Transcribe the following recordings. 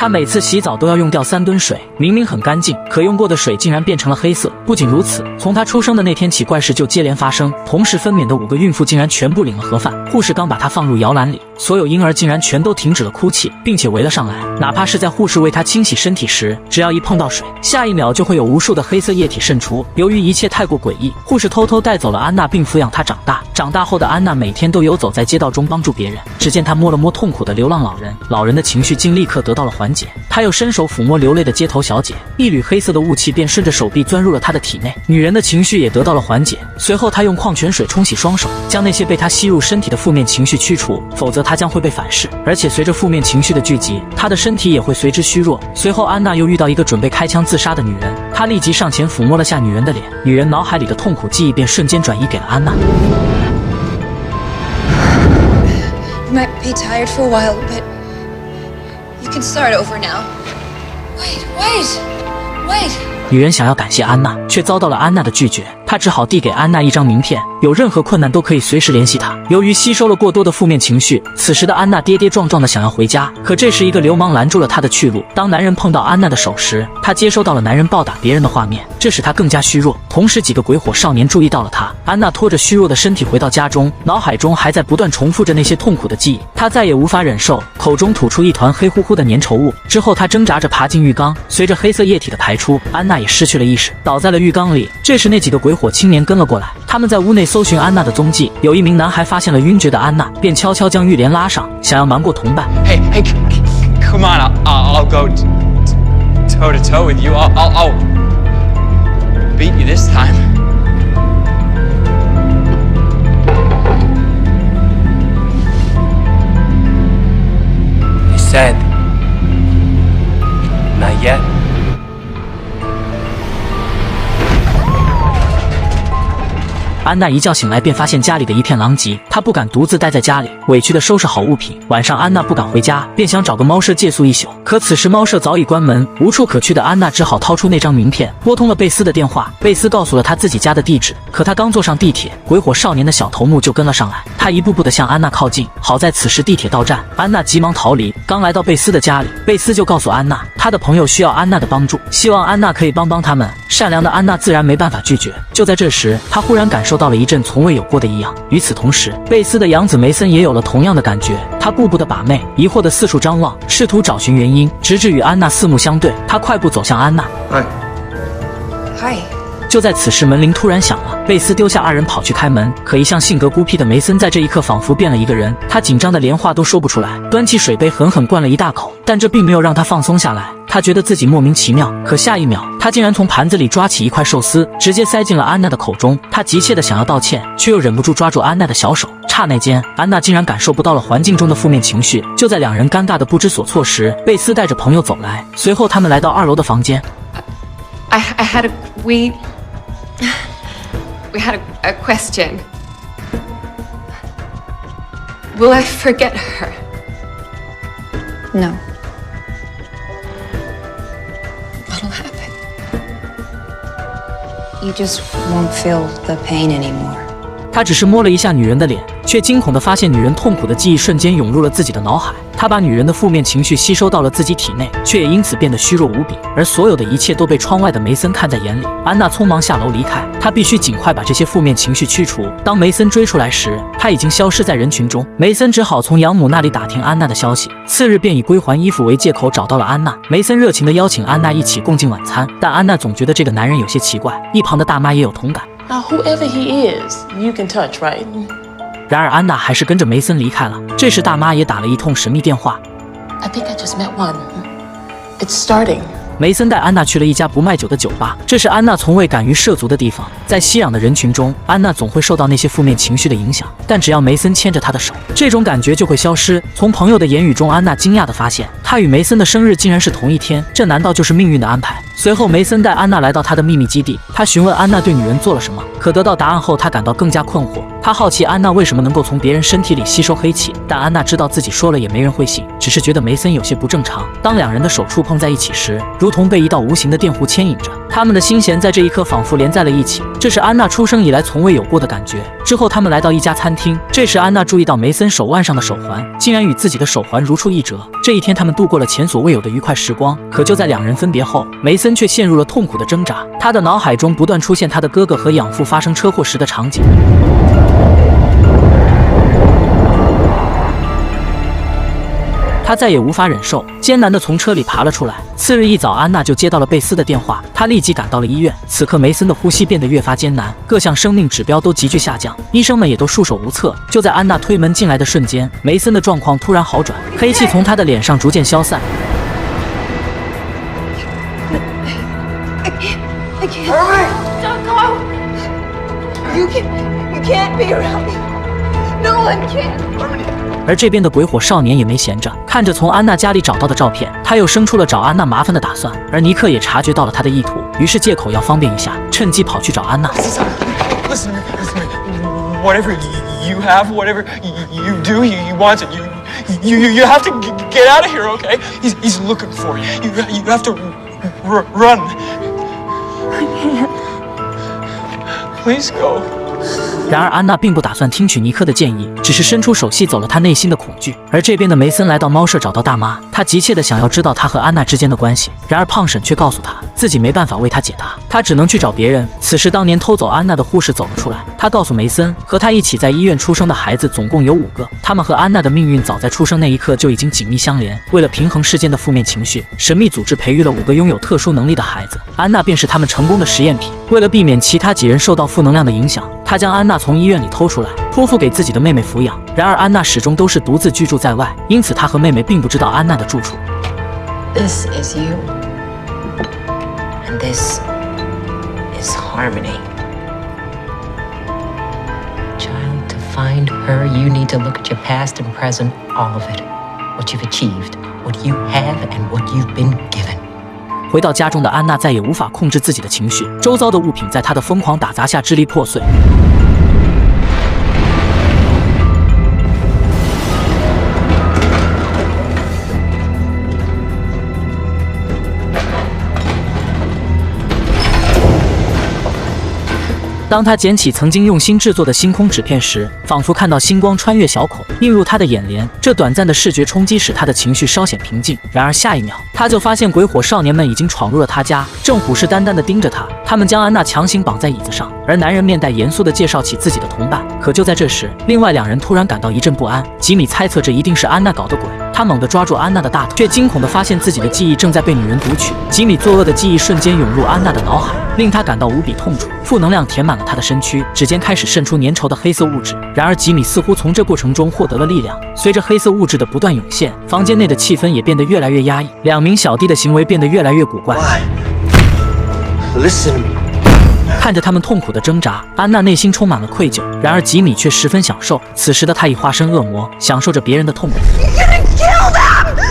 他每次洗澡都要用掉3吨水，明明很干净，可用过的水竟然变成了黑色。不仅如此，从他出生的那天起，怪事就接连发生。同时分娩的5个孕妇竟然全部领了盒饭，护士刚把她放入摇篮里，所有婴儿竟然全都停止了哭泣，并且围了上来。哪怕是在护士为她清洗身体时，只要一碰到水，下一秒就会有无数的黑色液体渗出。由于一切太过诡异，护士偷偷带走了安娜，并抚养她长大。长大后的安娜每天都游走在街道中帮助别人。只见她摸了摸痛苦的流浪老人，老人的情绪竟立刻得到了缓解。她又伸手抚摸流泪的街头小姐，一缕黑色的雾气便顺着手臂钻入了她的体内，女人的情绪也得到了缓解。随后她用矿泉水冲洗双手，将那些被她吸入身体的负面情绪驱除，否则她将会被反噬。而且随着负面情绪的聚集，她的身体也会随之虚弱。随后安娜又遇到一个准备开枪自杀的女人，她立即上前抚摸了下女人的脸，女人脑海里的痛苦记忆便瞬间转移给了安娜。You might be tired for a while, but you can start over now. Wait. 女人想要感谢安娜，却遭到了安娜的拒绝。她只好递给安娜一张名片，有任何困难都可以随时联系她。由于吸收了过多的负面情绪，此时的安娜跌跌撞撞的想要回家，可这时一个流氓拦住了她的去路。当男人碰到安娜的手时，她接收到了男人暴打别人的画面，这使她更加虚弱。同时几个鬼火少年注意到了她，安娜拖着虚弱的身体回到家中，脑海中还在不断重复着那些痛苦的记忆。她再也无法忍受，口中吐出一团黑乎乎的粘稠物。之后她挣扎着爬进浴缸，随着黑色液体的排出，安娜也失去了意识，倒在了浴缸里。这时那几个鬼火青年跟了过来，他们在屋内搜寻安娜的踪迹。有一名男孩发现了晕厥的安娜，便悄悄将浴帘拉上，想要瞒过同伴。Hey, come on, I'll go toe to toe with you. I'll beat you this time. You said not yet.安娜一觉醒来便发现家里的一片狼藉，她不敢独自待在家里，委屈地收拾好物品。晚上安娜不敢回家，便想找个猫舍借宿一宿，可此时猫舍早已关门，无处可去的安娜只好掏出那张名片，拨通了贝斯的电话。贝斯告诉了她自己家的地址，可她刚坐上地铁，鬼火少年的小头目就跟了上来，他一步步地向安娜靠近。好在此时地铁到站，安娜急忙逃离。刚来到贝斯的家里，贝斯就告诉安娜，他的朋友需要安娜的帮助，希望安娜可以帮他们。善良的安娜自然没办法拒绝。就在这时，她忽然感受到了一阵从未有过的异样。与此同时，贝斯的养子梅森也有了同样的感觉，他步步的把妹，疑惑的四处张望，试图找寻原因，直至与安娜四目相对。他快步走向安娜。Hi。就在此时，门铃突然响了，贝斯丢下2人跑去开门。可一向性格孤僻的梅森在这一刻仿佛变了一个人，他紧张的连话都说不出来，端起水杯狠狠灌了一大口，但这并没有让他放松下来。他觉得自己莫名其妙，可下一秒，他竟然从盘子里抓起一块寿司，直接塞进了安娜的口中。他急切的想要道歉，却又忍不住抓住安娜的小手。刹那间，安娜竟然感受不到了环境中的负面情绪。就在2人尴尬的不知所措时，贝斯带着朋友走来，随后他们来到2楼的房间。We had a question. Will I forget her? No. What'll happen? You just won't feel the pain anymore. 他只是摸了一下女人的脸，却惊恐地发现女人痛苦的记忆瞬间涌入了自己的脑海。他把女人的负面情绪吸收到了自己体内，却也因此变得虚弱无比。而所有的一切都被窗外的梅森看在眼里。安娜匆忙下楼离开，她必须尽快把这些负面情绪驱除。当梅森追出来时，他已经消失在人群中。梅森只好从养母那里打听安娜的消息，次日便以归还衣服为借口找到了安娜。梅森热情地邀请安娜一起共进晚餐，但安娜总觉得这个男人有些奇怪。一旁的大妈也有同感。Now, whoever he is, you can touch, right? 然而安娜还是跟着梅森离开了。这时大妈也打了一通神秘电话。I think I just met one. It's starting. 梅森带安娜去了一家不卖酒的酒吧，这是安娜从未敢于涉足的地方。在熙攘的人群中，安娜总会受到那些负面情绪的影响，但只要梅森牵着她的手，这种感觉就会消失。从朋友的言语中，安娜惊讶地发现，她与梅森的生日竟然是同一天，这难道就是命运的安排？随后，梅森带安娜来到他的秘密基地，他询问安娜对女人做了什么，可得到答案后，他感到更加困惑。他好奇安娜为什么能够从别人身体里吸收黑气，但安娜知道自己说了也没人会信，只是觉得梅森有些不正常。当2人的手触碰在一起时，如同被一道无形的电弧牵引着。他们的心弦在这一刻仿佛连在了一起，这是安娜出生以来从未有过的感觉。之后他们来到一家餐厅，这时安娜注意到梅森手腕上的手环竟然与自己的手环如出一辙。这一天他们度过了前所未有的愉快时光，可就在两人分别后，梅森却陷入了痛苦的挣扎，他的脑海中不断出现他的哥哥和养父发生车祸时的场景。他再也无法忍受，艰难地从车里爬了出来。次日一早，安娜就接到了贝斯的电话，她立即赶到了医院。此刻梅森的呼吸变得越发艰难，各项生命指标都急剧下降，医生们也都束手无策。就在安娜推门进来的瞬间，梅森的状况突然好转，黑气从他的脸上逐渐消散。I can't. Don't go. You can't be around me. No one can. 而这边的鬼火少年也没闲着，看着从安娜家里找到的照片，他又生出了找安娜麻烦的打算。而尼克也察觉到了他的意图，于是借口要方便一下，趁机跑去找安娜。Listen, whatever you have, whatever you do, you want it. You have to get out of here, okay? He's looking for you. You have to run. I can't. Please go. 然而安娜并不打算听取尼克的建议，只是伸出手吸走了他内心的恐惧。而这边的梅森来到猫舍找到大妈，他急切地想要知道他和安娜之间的关系。然而胖婶却告诉他，自己没办法为他解答，他只能去找别人。此时当年偷走安娜的护士走了出来，他告诉梅森，和他一起在医院出生的孩子总共有5个，他们和安娜的命运早在出生那一刻就已经紧密相连。为了平衡世间的负面情绪，神秘组织培育了5个拥有特殊能力的孩子，安娜便是他们成功的实验品。为了避免其他几人受到负能量的影响，他将安娜从医院里偷出来，托付给自己的妹妹抚养。然而安娜始终都是独自居住在外，因此她和妹妹并不知道安娜的住处。 This is you. And this is Harmony. Child, to find her, you need to look at your past and present, all of it. What you've achieved, what you have, and what you've been given. 回到家中的安娜再也无法控制自己的情绪，周遭的物品在她的疯狂打砸下支离破碎。当他捡起曾经用心制作的星空纸片时，仿佛看到星光穿越小孔，映入他的眼帘。这短暂的视觉冲击使他的情绪稍显平静。然而下一秒，他就发现鬼火少年们已经闯入了他家，正虎视眈眈地盯着他。他们将安娜强行绑在椅子上，而男人面带严肃地介绍起自己的同伴。可就在这时，另外2人突然感到一阵不安。吉米猜测这一定是安娜搞的鬼，他猛地抓住安娜的大腿，却惊恐地发现自己的记忆正在被女人读取。吉米作恶的记忆瞬间涌入安娜的脑海，令他感到无比痛楚。负能量填满了他的身躯，指尖开始渗出粘稠的黑色物质。然而吉米似乎从这过程中获得了力量。随着黑色物质的不断涌现，房间内的气氛也变得越来越压抑，2名小弟的行为变得越来越古怪。Listen to me. 看着他们痛苦的挣扎，安娜内心充满了愧疚。然而吉米却十分享受，此时的他已化身恶魔，享受着别人的痛苦。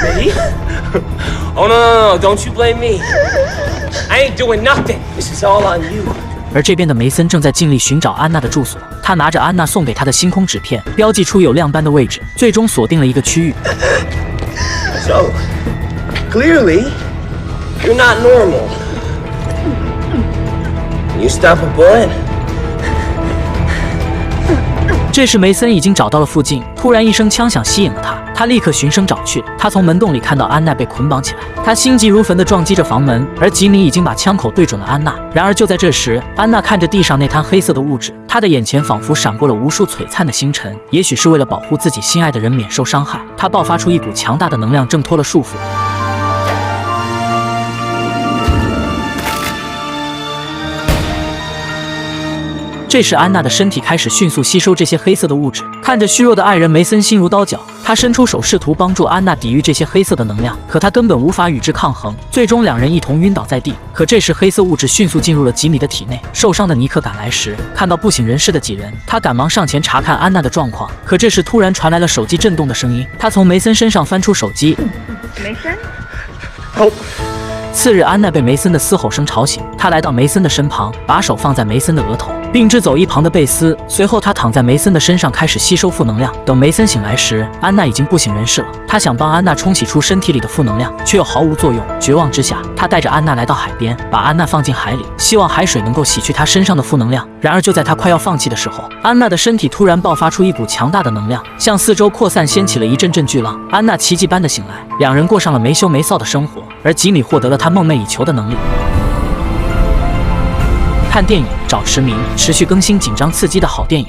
Me? Oh no! Don't you blame me. I ain't doing nothing. This is all on you. 而这边的梅森正在尽力寻找安娜的住所，他拿着安娜送给他的星空纸片，标记出有亮斑的位置，最终锁定了一个区域。So, clearly, you're not normal. You stop a bullet? 这时梅森已经找到了附近，突然一声枪响吸引了他，他立刻循声找去。他从门洞里看到安娜被捆绑起来，他心急如焚地撞击着房门，而吉米已经把枪口对准了安娜。然而就在这时，安娜看着地上那滩黑色的物质，她的眼前仿佛闪过了无数璀璨的星辰。也许是为了保护自己心爱的人免受伤害，她爆发出一股强大的能量，挣脱了束缚。这时安娜的身体开始迅速吸收这些黑色的物质，看着虚弱的爱人梅森心如刀绞，他伸出手试图帮助安娜抵御这些黑色的能量，可他根本无法与之抗衡，最终2人一同晕倒在地。可这时黑色物质迅速进入了吉米的体内，受伤的尼克赶来时看到不省人事的几人，他赶忙上前查看安娜的状况。可这时突然传来了手机震动的声音，他从梅森身上翻出手机。梅森 Help. 次日安娜被梅森的嘶吼声吵醒，她来到梅森的身旁，把手放在梅森的额头。并支走一旁的贝斯。随后，他躺在梅森的身上开始吸收负能量。等梅森醒来时，安娜已经不省人事了。他想帮安娜冲洗出身体里的负能量，却又毫无作用。绝望之下，他带着安娜来到海边，把安娜放进海里，希望海水能够洗去她身上的负能量。然而，就在他快要放弃的时候，安娜的身体突然爆发出一股强大的能量，向四周扩散，掀起了一阵阵巨浪。安娜奇迹般的醒来，两人过上了没羞没臊的生活，而吉米获得了他梦寐以求的能力。看电影找驰名，持续更新紧张刺激的好电影。